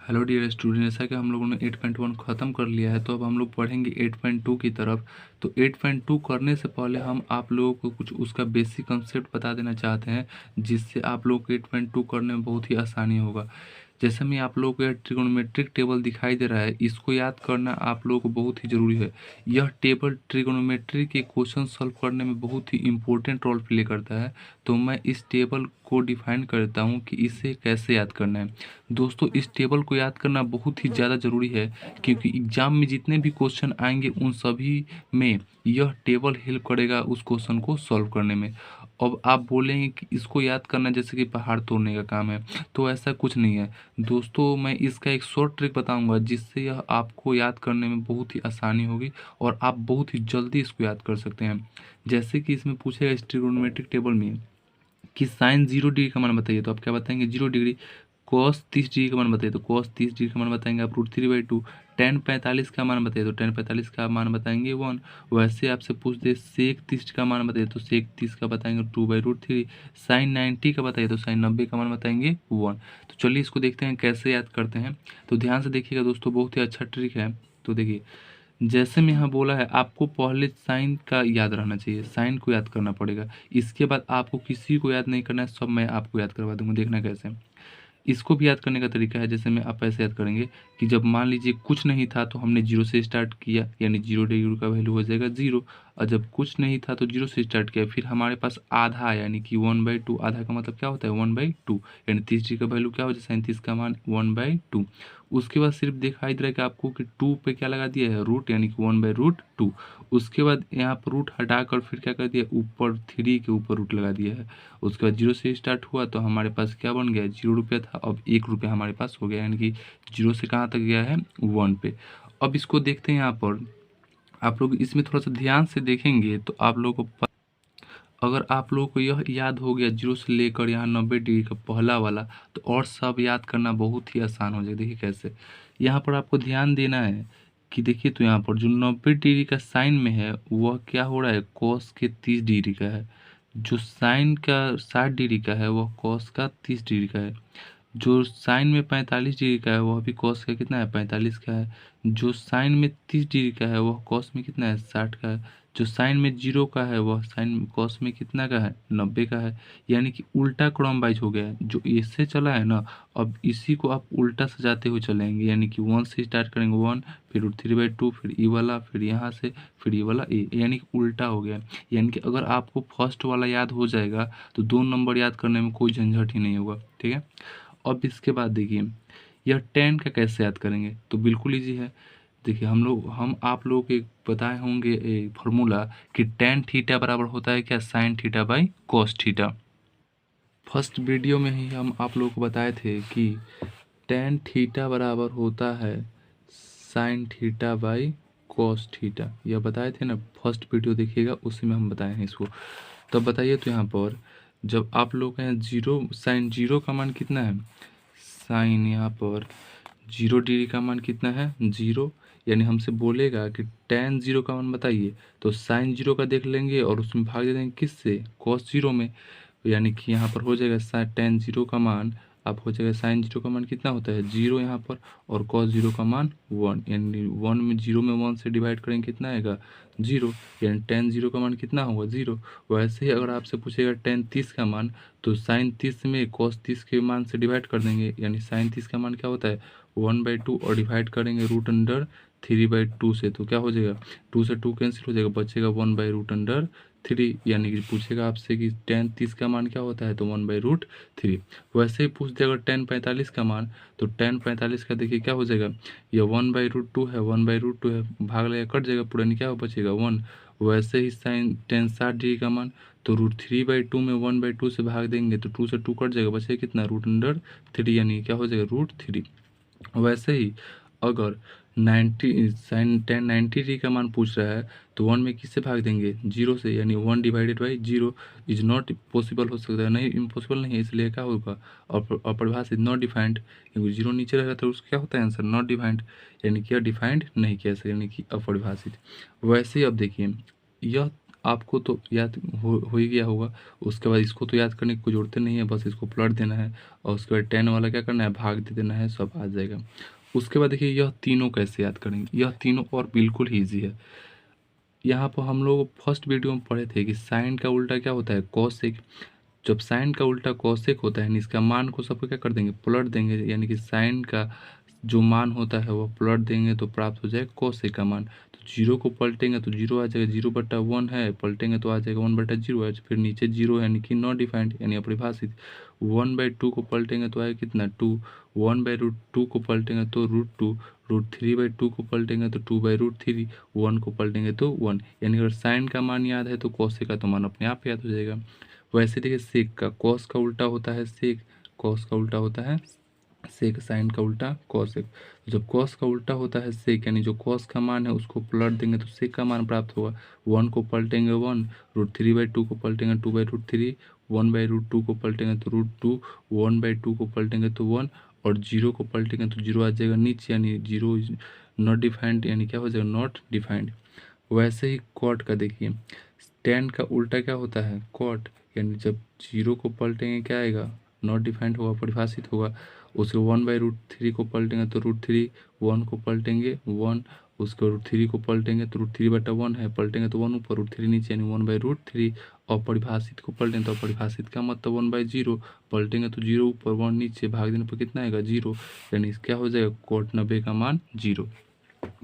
Hello dear student, जैसा कि हम लोगों ने 8.1 ख़त्म कर लिया है तो अब हम लोग पढ़ेंगे 8.2 की तरफ। तो 8.2 करने से पहले हम आप लोगों को कुछ उसका बेसिक कंसेप्ट बता देना चाहते हैं, जिससे आप लोग को 8.2 करने में बहुत ही आसानी होगा। जैसे मैं आप लोगों को यह ट्रिगोनोमेट्रिक टेबल दिखाई दे रहा है, इसको याद करना आप लोगों को बहुत ही ज़रूरी है। यह टेबल ट्रिगोनोमेट्री के क्वेश्चन सॉल्व करने में बहुत ही इंपॉर्टेंट रोल प्ले करता है। तो मैं इस टेबल को डिफाइन करता हूँ कि इसे कैसे याद करना है। दोस्तों, इस टेबल को याद करना बहुत ही ज़्यादा ज़रूरी है, क्योंकि एग्जाम में जितने भी क्वेश्चन आएंगे उन सभी में यह टेबल हेल्प करेगा उस क्वेश्चन को सॉल्व करने में। अब आप बोलेंगे कि इसको याद करना जैसे कि पहाड़ तोड़ने का काम है, तो ऐसा कुछ नहीं है दोस्तों। मैं इसका एक शॉर्ट ट्रिक बताऊंगा, जिससे यह आपको याद करने में बहुत ही आसानी होगी और आप बहुत ही जल्दी इसको याद कर सकते हैं। जैसे कि इसमें पूछेगा इस ट्रिगोनोमेट्रिक टेबल में कि साइन 0 डिग्री का मान बताइए, तो आप क्या बताएंगे 0 डिग्री। कॉस 30 डिग्री का मान बताइए, तो कॉस 30 डिग्री का मान बताएंगे आप √3/2। टेन 45 का मान बताइए, तो टेन 45 का मान बताएंगे 1। वैसे आपसे पूछ दे सेक 30 का मान बताइए, तो सेक 30 का बताएंगे 2/√3। साइन 90 का बताइए, तो साइन 90 का मान बताएंगे 1। तो चलिए इसको देखते हैं कैसे याद करते हैं। तो ध्यान से देखिएगा दोस्तों, बहुत ही अच्छा ट्रिक है। तो देखिए, जैसे मैं यहाँ बोला है, आपको पहले साइन का याद रहना चाहिए, साइन को याद करना पड़ेगा। इसके बाद आपको किसी को याद नहीं करना है, सब मैं आपको याद करवा दूंगा, देखना कैसे। इसको भी याद करने का तरीका है, जैसे मैं आप ऐसे याद करेंगे कि जब मान लीजिए कुछ नहीं था तो हमने 0 से स्टार्ट किया, यानी 0 डिग्री का वैल्यू हो जाएगा 0। और जब कुछ नहीं था तो 0 से स्टार्ट किया, फिर हमारे पास आधा यानी कि 1/2। आधा का मतलब क्या होता है 1/2, यानी 30 डिग्री का वैल्यू क्या हो जाए 37 का मान 1/2। उसके बाद सिर्फ दिखाई दे रहा है कि आपको कि 2 पे क्या लगा दिया है रूट, यानी कि 1/√2। उसके बाद यहाँ पर रूट हटाकर फिर क्या कर दिया, ऊपर 3 के ऊपर रूट लगा दिया है। उसके बाद 0 से स्टार्ट हुआ तो हमारे पास क्या बन गया, 0 रुपया था, अब 1 रुपया हमारे पास हो गया, यानी कि 0 से कहाँ तक गया है 1 पे। अब इसको देखते हैं यहाँ पर, आप लोग इसमें थोड़ा सा ध्यान से देखेंगे तो आप लोगों को अगर आप लोगों को यह याद हो गया 0 से लेकर यहाँ 90 डिग्री का पहला वाला, तो और सब याद करना बहुत ही आसान हो जाएगा। देखिए कैसे, यहाँ पर आपको ध्यान देना है कि देखिए, तो यहाँ पर जो 90 डिग्री का साइन में है वह क्या हो रहा है, कॉस के 30 डिग्री का है। जो साइन का 60 डिग्री का है वह कॉस का 30 डिग्री का है। जो साइन में 45 डिग्री का है वह भी कॉस का कितना है, 45 का है। जो साइन में 30 डिग्री का है वह कॉस में कितना है, 60 का है। जो साइन में 0 का है वह साइन कॉस में कितना का है, 90 का है। यानी कि उल्टा क्रम वाइज हो गया है, जो इससे चला है ना, अब इसी को आप उल्टा सजाते हुए चलेंगे, यानी कि 1 से स्टार्ट करेंगे 1, फिर √3/2, फिर ई वाला, फिर यहाँ से, फिर ये वाला ए, यानी कि उल्टा हो गया। यानी कि अगर आपको फर्स्ट वाला याद हो जाएगा तो 2 नंबर याद करने में कोई झंझट ही नहीं होगा, ठीक है। अब इसके बाद देखिए, यह टेन का कैसे याद करेंगे, तो बिल्कुल ईजी है। देखिए, हम आप लोगों को एक बताए होंगे एक फार्मूला कि टेन थीटा बराबर होता है क्या, sine theta by cos theta. First video में ही हम आप लोगों को बताए थे कि टेन थीटा बराबर होता है sine theta by cos theta, यह बताए थे ना। फर्स्ट वीडियो देखिएगा, उसी में हम बताए हैं इसको। तब बताइए, तो यहाँ पर जब आप लोग का 0 साइन 0 का मान कितना है, साइन यहाँ पर 0 डिग्री का मान कितना है 0, यानी हमसे बोलेगा कि टेन 0 का मान बताइए, तो साइन 0 का देख लेंगे और उसमें भाग दे देंगे किससे, कॉस 0 में। यानी कि यहाँ पर हो जाएगा टेन 0 का मान, अब हो जाएगा साइन 0 का मान कितना होता है 0 यहाँ पर, और कॉस 0 का मान 1, यानी 1 में 0 में 1 से डिवाइड करेंगे कितना आएगा 0, यानी टेन 0 का मान कितना होगा 0। वैसे ही अगर आपसे पूछेगा टेन 30 का मान, तो साइन 30 में कॉस 30 के मान से डिवाइड कर देंगे, यानी साइन 30 का मान क्या होता है 1/2, और डिवाइड करेंगे √3/2 से, तो क्या हो जाएगा 2 से 2 कैंसिल हो जाएगा, बचेगा 1/√3। यानी कि पूछेगा आपसे कि टेन 30 का मान क्या होता है, तो 1/√3। वैसे ही पूछ देगा टेन 45 का मान, तो टेन 45 का देखिए क्या हो जाएगा, ये 1/√2 है, 1/√2 है, भाग लगेगा कट जाएगा पूरा, नहीं क्या बचेगा 1। वैसे ही साइन टेन 60 डिग्री का मान, तो √3/2 में 1/2 से भाग देंगे तो 2 से 2 कट जाएगा, बचेगा कितना √3, यानी क्या हो जाएगा √3। वैसे ही अगर 90 साइन टेन 90 डिग्री का मान पूछ रहा है, तो 1 में किससे भाग देंगे 0 से, यानी 1/0 इज नॉट पॉसिबल हो सकता है, नहीं इम्पॉसिबल नहीं है, इसलिए क्या होगा अपरिभाषित नॉट डिफाइंड, क्योंकि 0 नीचे रहेगा तो उसका क्या होता है आंसर नॉट डिफाइंड, यानी कि डिफाइंड नहीं किया, यानी कि अपरिभाषित। वैसे ही अब देखिए, यह आपको तो याद हो ही गया होगा। उसके बाद इसको तो याद करने की कोई ज़रूरत नहीं है, बस इसको पलट देना है और उसके बाद 10 वाला क्या करना है, भाग दे देना है, सब आ जाएगा। उसके बाद देखिए यह तीनों कैसे याद करेंगे, यह तीनों और बिल्कुल ही ईजी है। यहाँ पर हम लोग फर्स्ट वीडियो में पढ़े थे कि साइन का उल्टा क्या होता है, कोसेक। जब साइन का उल्टा कोसेक होता है यानी इसका मान को सबको क्या कर देंगे, पलट देंगे, यानी कि साइन का जो मान होता है वह पलट देंगे तो प्राप्त हो जाएगा कोसेक का मान। तो जीरो को पलटेंगे तो जीरो आ जाएगा, 0/1 है, पलटेंगे तो आ जाएगा 1/0 है, फिर नीचे जीरो है यानी कि नॉट डिफाइंड यानी अपरिभाषित। 1/2 को पलटेंगे तो आएगा कितना, 2। 1/√2 को पलटेंगे तो √2। √3/2 को पलटेंगे तो 2/√3। 1 को पलटेंगे तो 1। यानी अगर साइन का मान याद है तो कोसेक का तो मान अपने आप याद हो जाएगा। वैसे देखिए सेक का, कॉस का उल्टा होता है सेक, कॉस का उल्टा होता है सेक, साइन का उल्टा कॉसेक। तो जब कॉस का उल्टा होता है सेक यानी जो कॉस का मान है उसको पलट देंगे तो सेक का मान प्राप्त होगा। 1 को पलटेंगे 1, √3/2 को पलटेंगे 2/√3, 1/√2 को पलटेंगे तो √2, 1/2 को पलटेंगे तो 1 और 0 को पलटेंगे तो 0 आ जाएगा नीचे यानी 0 इज नॉट डिफाइंड, यानी क्या हो जाएगा, नॉट डिफाइंड। वैसे ही कॉट का देखिए, टेन का उल्टा क्या होता है, कॉट, यानी जब 0 को पलटेंगे क्या आएगा, नॉट डिफाइंड होगा, परिभाषित होगा। उसके 1/√3 को पलटेंगे तो √3, 1 को पलटेंगे 1, उसके √3 को पलटेंगे तो √3/1 है, पलटेंगे तो 1 ऊपर √3 नीचे यानी 1/√3। अपरिभाषित को पलटेंगे तो अपरिभाषित का मतलब 1/0, पलटेंगे तो 0 ऊपर 1 नीचे, भाग देने पर कितना आएगा, 0, यानी क्या हो जाएगा, कोट 90 का मान 0।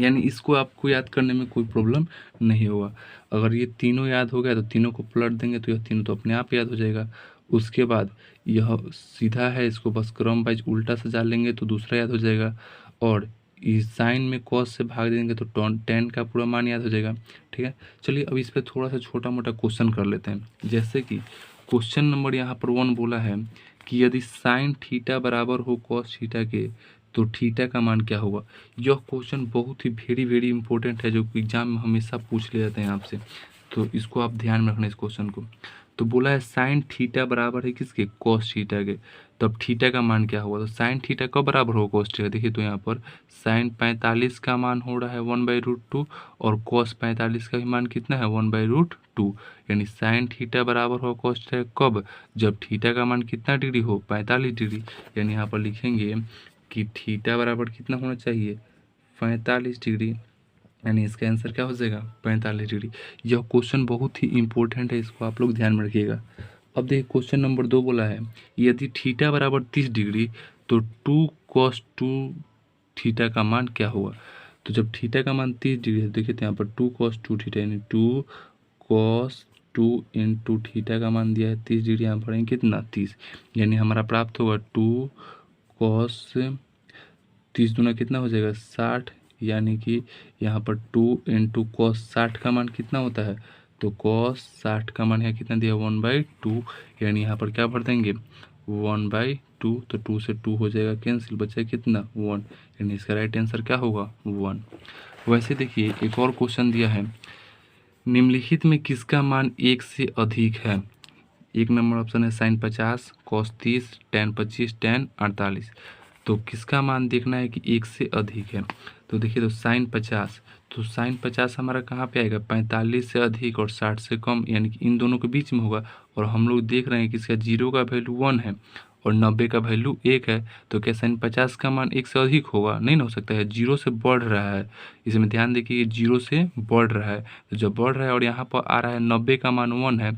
यानी इसको आपको याद करने में कोई प्रॉब्लम नहीं होगा। अगर ये तीनों याद हो गया तो तीनों को पलट देंगे तो यह तीनों तो अपने आप याद हो जाएगा। उसके बाद यह सीधा है, इसको बस क्रम वाइज उल्टा सजा लेंगे तो दूसरा याद हो जाएगा। और इस साइन में कॉस से भाग देंगे तो टेन का पूरा मान याद हो जाएगा। ठीक है, चलिए अब इस पर थोड़ा सा छोटा मोटा क्वेश्चन कर लेते हैं। जैसे कि क्वेश्चन नंबर यहाँ पर 1 बोला है कि यदि साइन थीटा बराबर हो कॉस थीटा के तो थीटा का मान क्या होगा। यह क्वेश्चन बहुत ही वेरी वेरी इंपॉर्टेंट है, जो एग्जाम में हमेशा पूछ ले जाते हैं आपसे, तो इसको आप ध्यान में रखना इस क्वेश्चन को। तो बोला है साइन थीटा बराबर है किसके, कॉस थीटा के, तब थीटा का मान क्या होगा। तो साइन थीटा कब बराबर होगा कॉस थीटा, देखिए तो यहाँ पर साइन 45 का मान हो रहा है 1/√2 और कॉस 45 का भी मान कितना है 1/√2, यानी साइन थीटा बराबर होगा कॉस थीटा कब, जब थीटा का मान कितना डिग्री हो, 45 डिग्री। यानी यहाँ पर लिखेंगे कि थीटा बराबर कितना होना चाहिए, 45 डिग्री, यानी इसका आंसर क्या हो जाएगा, 45 डिग्री। यह क्वेश्चन बहुत ही इंपॉर्टेंट है, इसको आप लोग ध्यान में रखिएगा। अब देखिए क्वेश्चन नंबर 2 बोला है यदि थीटा बराबर 30 डिग्री तो 2 cos 2 थीटा का मान क्या होगा। तो जब थीटा का मान 30 डिग्री है, देखिए तो यहाँ पर 2 cos 2 थीटा यानी 2 cos 2 इंटू थीटा का मान दिया है 30 डिग्री, यहाँ पढ़ेंगे कितना 30, यानी हमारा प्राप्त होगा 2 cos 30 दूना कितना हो जाएगा 60, यानी कि यहाँ पर 2 इंटू कॉस 60 का मान कितना होता है, तो कॉस 60 का मान यहाँ कितना दिया 1/2, यानी यहाँ पर क्या भर देंगे 1/2, तो 2 से 2 हो जाएगा कैंसिल, बचा कितना 1, यानी इसका राइट आंसर क्या होगा 1। वैसे देखिए एक और क्वेश्चन दिया है, निम्नलिखित में किसका मान 1 से अधिक है। एक नंबर ऑप्शन है साइन 50, कॉस 30, टेन 25, टेन 48। तो किसका मान देखना है कि 1 से अधिक है। तो देखिए तो साइन 50, तो साइन 50 हमारा कहाँ पे आएगा, 45 से अधिक और 60 से कम, यानी कि इन दोनों के बीच में होगा। और हम लोग देख रहे हैं कि इसका 0 का वैल्यू 1 है और 90 का वैल्यू 1 है, तो क्या साइन 50 का मान 1 से अधिक होगा, नहीं ना हो सकता है, 0 से बढ़ रहा है। इसमें ध्यान देखिए ये 0 से बढ़ रहा है, तो जब बढ़ रहा है और यहाँ पर आ रहा है 90 का मान 1 है,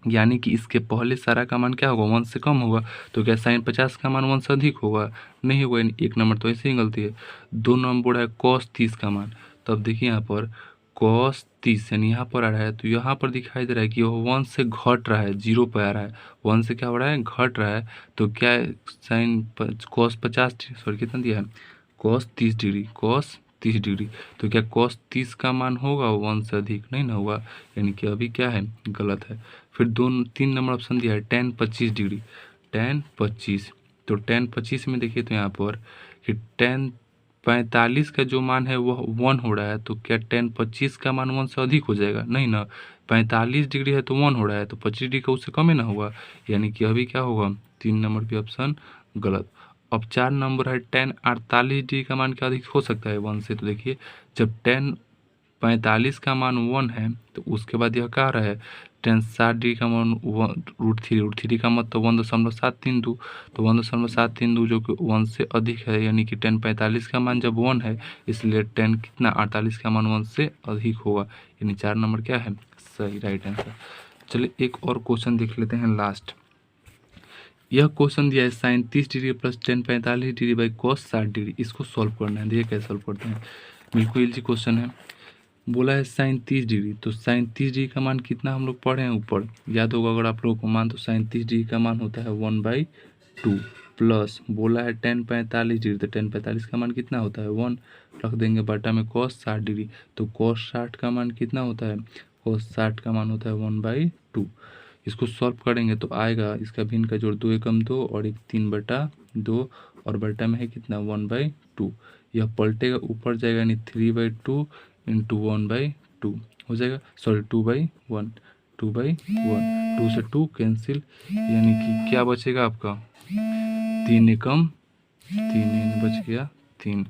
यानी कि इसके पहले सारा का मान क्या होगा 1 से कम होगा। तो क्या साइन 50 का मान 1 से अधिक होगा, नहीं होगा, यानी एक नंबर तो ऐसे ही गलती है। 2 नंबर है कॉस 30 का मान, तो अब देखिए यहाँ पर कॉस 30 यानी यहाँ पर आ रहा है, तो यहाँ पर दिखाई दे रहा है कि वह 1 से घट रहा है, 0 पर आ रहा है, 1 से क्या हो रहा है घट रहा है। तो क्या साइन कॉस 50 सॉरी कितना दिया है कॉस 30 डिग्री, कॉस 30 डिग्री, तो क्या कॉस 30 का मान होगा 1 से अधिक, नहीं ना होगा, यानी कि अभी क्या है गलत है। फिर 3 नंबर ऑप्शन दिया है टेन 25 डिग्री, टेन 25, तो टेन 25 में देखिए तो यहाँ पर कि टेन 45 का जो मान है वह 1 हो रहा है, तो क्या टेन 25 का मान 1 से अधिक हो जाएगा, नहीं ना, 45 डिग्री है तो 1 हो रहा है, तो 25 डिग्री का उससे कम ही ना होगा, यानी कि अभी क्या होगा 3 नंबर पे ऑप्शन गलत। अब 4 नंबर है टेन 48 डिग्री का मान क्या अधिक हो सकता है 1 से, तो देखिए जब टेन 45 का मान 1 है तो उसके बाद यह क्या आ रहा है tan 60 का मान √3 का मतलब 1.732, तो 1.732 जो कि 1 से अधिक है, यानी कि tan 45 का मान जब 1 है इसलिए tan कितना 48 का मान 1 से अधिक होगा, यानी 4 नंबर क्या है सही, राइट आंसर। चलिए एक और क्वेश्चन देख लेते हैं लास्ट। यह क्वेश्चन दिया है sin 30 degree plus tan 45 degree by cos 60 degree, इसको सॉल्व करना है। देखिए कैसे सॉल्व करते हैं, बिल्कुल इजी क्वेश्चन है। बोला है sin 30 डिग्री, तो sin 30 डिग्री का मान कितना हम लोग पढ़े हैं ऊपर, याद होगा अगर आप लोगों को मान, तो sin 30 डिग्री का मान होता है 1/2 प्लस बोला है tan 45 डिग्री, तो tan 45 का मान कितना होता है 1, रख देंगे बटा में cos 60 डिग्री, तो cos 60 का मान कितना होता है, cos 60 का मान होता है 1/2। इसको सॉल्व करेंगे तो आएगा इसका भिन्न का जोड़ 2 एकम 2 और एक 3/2 और बटा में है कितना 1/2, यह पलटेगा ऊपर जाएगा, यानी 3/2 इंटू 1/2 हो जाएगा, सॉरी 2/1, 2/1, 2 से 2 कैंसिल, यानी कि क्या बचेगा आपका 3 एकम 3 बच गया 3।